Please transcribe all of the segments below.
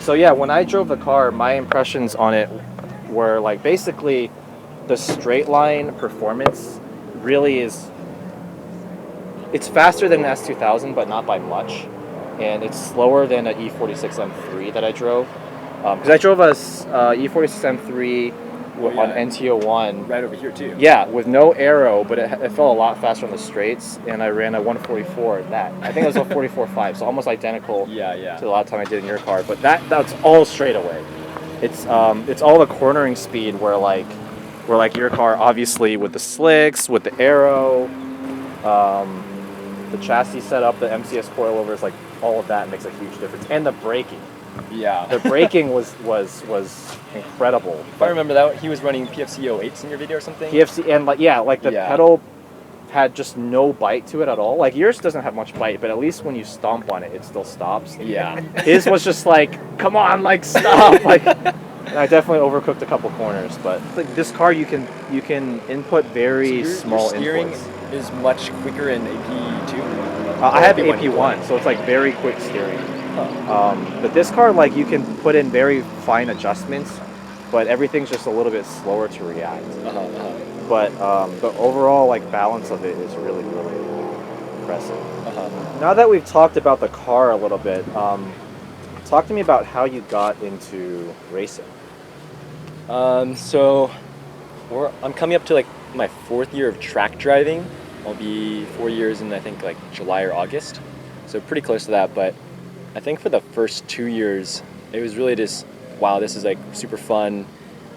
So yeah, when I drove the car, my impressions on it were like basically the straight line performance really is. It's faster than an S2000, but not by much, and it's slower than an E46 M3 that I drove. Because I drove a E46 M3 on NTO1. Right over here too. Yeah, with no aero, but it felt a lot faster on the straights, and I ran a 144. I think it was a 44.5, so almost identical to the last time I did in your car. But that's all straightaway. It's all the cornering speed where your car, obviously with the slicks, with the aero, the chassis setup, the MCS coilovers, like all of that makes a huge difference, and the braking. Yeah. The braking was incredible. If I remember that, he was running PFC 08s in your video or something? PFC, and the pedal had just no bite to it at all. Like yours doesn't have much bite, but at least when you stomp on it, it still stops. Yeah. His was just like, come on, like stop. Like, and I definitely overcooked a couple corners, but like this car, you can input very small steering inputs. Is much quicker in AP2? I have AP1, so it's like very quick steering. But this car, like you can put in very fine adjustments, but everything's just a little bit slower to react. But the overall like balance of it is really, really impressive. Now that we've talked about the car a little bit, talk to me about how you got into racing. So I'm coming up to like my 4th year of track driving. I'll be 4 years in I think like July or August, so pretty close to that. But I think for the first 2 years, it was really just, wow, this is like super fun.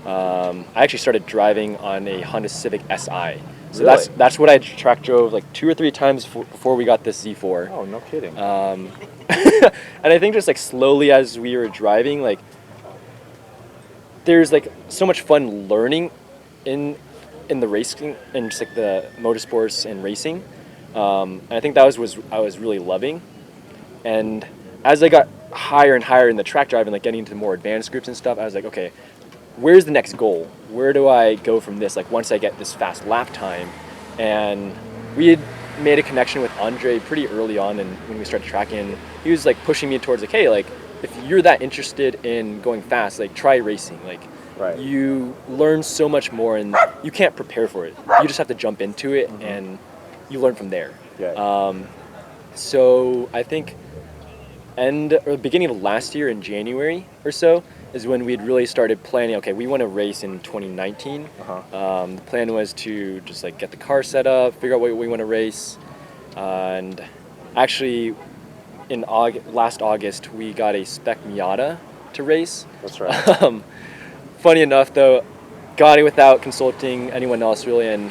I actually started driving on a Honda Civic Si. So really? that's what I track drove like 2 or 3 times before we got this Z4. Oh, no kidding. And I think just like slowly as we were driving, like there's like so much fun learning in the racing and just like the motorsports and racing. And I think that was I was really loving. And as I got higher and higher in the track driving, like getting into more advanced groups and stuff, I was like, okay, where's the next goal? Where do I go from this? Like once I get this fast lap time. And we had made a connection with Andre pretty early on, and when we started tracking, he was like pushing me towards like, hey, like if you're that interested in going fast, like try racing. Like you learn so much more, and you can't prepare for it. You just have to jump into it, and you learn from there. So I think beginning of last year in January or so is when we'd really started planning, okay, we want to race in 2019. The plan was to just like get the car set up, figure out what we want to race. And actually in last August, we got a spec Miata to race. That's right. Funny enough though, got it without consulting anyone else really. And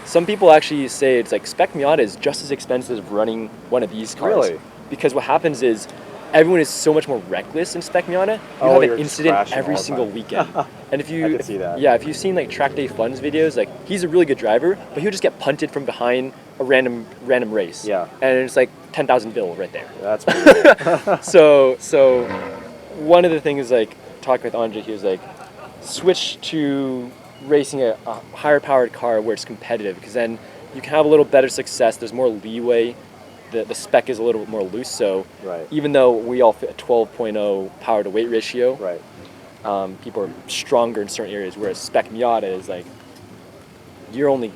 some people actually say it's like spec Miata is just as expensive as running one of these cars. Really? Because what happens is everyone is so much more reckless in spec Miata. You have an incident every single weekend. And if you, I can see that. Yeah, if you've seen like Track Day Fun's videos, like he's a really good driver, but he'll just get punted from behind a random race. Yeah. And it's like 10,000 bill right there. That's pretty cool. So one of the things like talking with Andre, he was like, switch to racing a higher powered car where it's competitive, because then you can have a little better success. There's more leeway. The spec is a little bit more loose, so even though we all fit a 12.0 power to weight ratio, people are stronger in certain areas, whereas spec Miata is like you're all the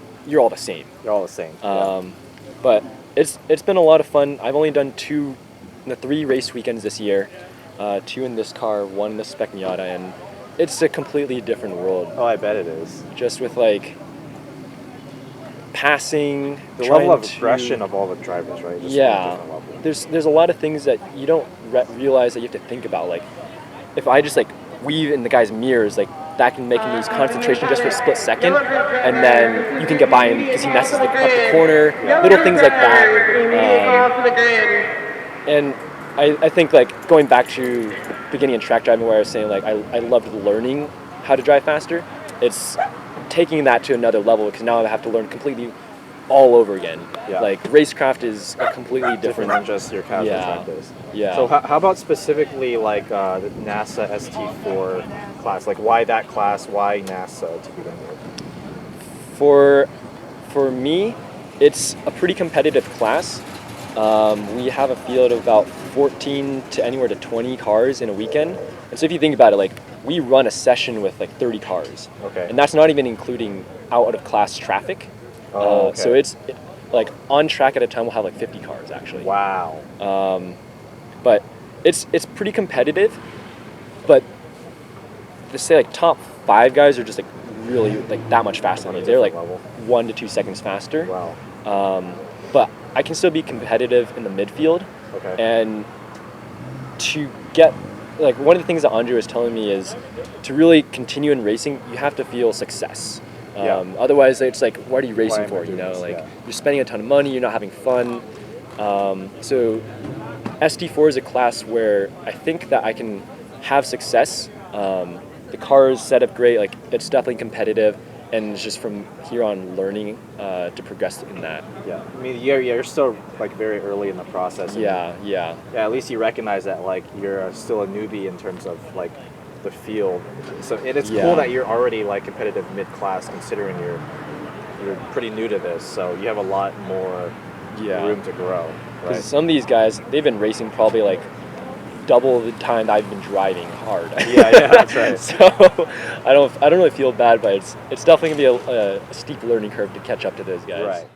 same. You're all the same. But it's been a lot of fun. I've only done 3 race weekends this year, 2 in this car, 1 in the spec Miata, and it's a completely different world. Oh, I bet it is. Just with like passing, the level of aggression of all the drivers, right? Just there's a lot of things that you don't realize that you have to think about. Like if I just like weave in the guy's mirrors, like that can make him lose concentration just for a split second, and then you can get by him because he messes up the corner, little things like that. And I think like going back to beginning in track driving where I was saying like I loved learning how to drive faster, it's taking that to another level, because now I have to learn completely all over again. Like racecraft is a completely different than just your casual track days. So how about specifically like the NASA ST4 class? Like why that class? Why NASA to begin with? For me, it's a pretty competitive class. We have a field of about 14 to anywhere to 20 cars in a weekend. And so if you think about it, like we run a session with like 30 cars. Okay. And that's not even including out of class traffic. Okay. So it's like on track at a time we'll have like 50 cars actually. Wow. But it's pretty competitive. But to say like top 5 guys are just like really like that much faster than me. They're like level. 1 to 2 seconds faster. Wow. But I can still be competitive in the midfield. Okay. And to get, like, one of the things that Andre was telling me is to really continue in racing, you have to feel success. Otherwise, it's like, what are you racing for? You know, like you're spending a ton of money, you're not having fun. So ST4 is a class where I think that I can have success. The car is set up great, like it's definitely competitive. And it's just from here on learning to progress in that. Yeah, I mean, you're still like very early in the process. Yeah. At least you recognize that like you're still a newbie in terms of like the field. So it's cool that you're already like competitive mid-class, considering you're pretty new to this. So you have a lot more room to grow. Because some of these guys, they've been racing probably like double the time that I've been driving hard. Yeah, that's right. So I don't really feel bad, but it's definitely gonna be a steep learning curve to catch up to those guys. Right.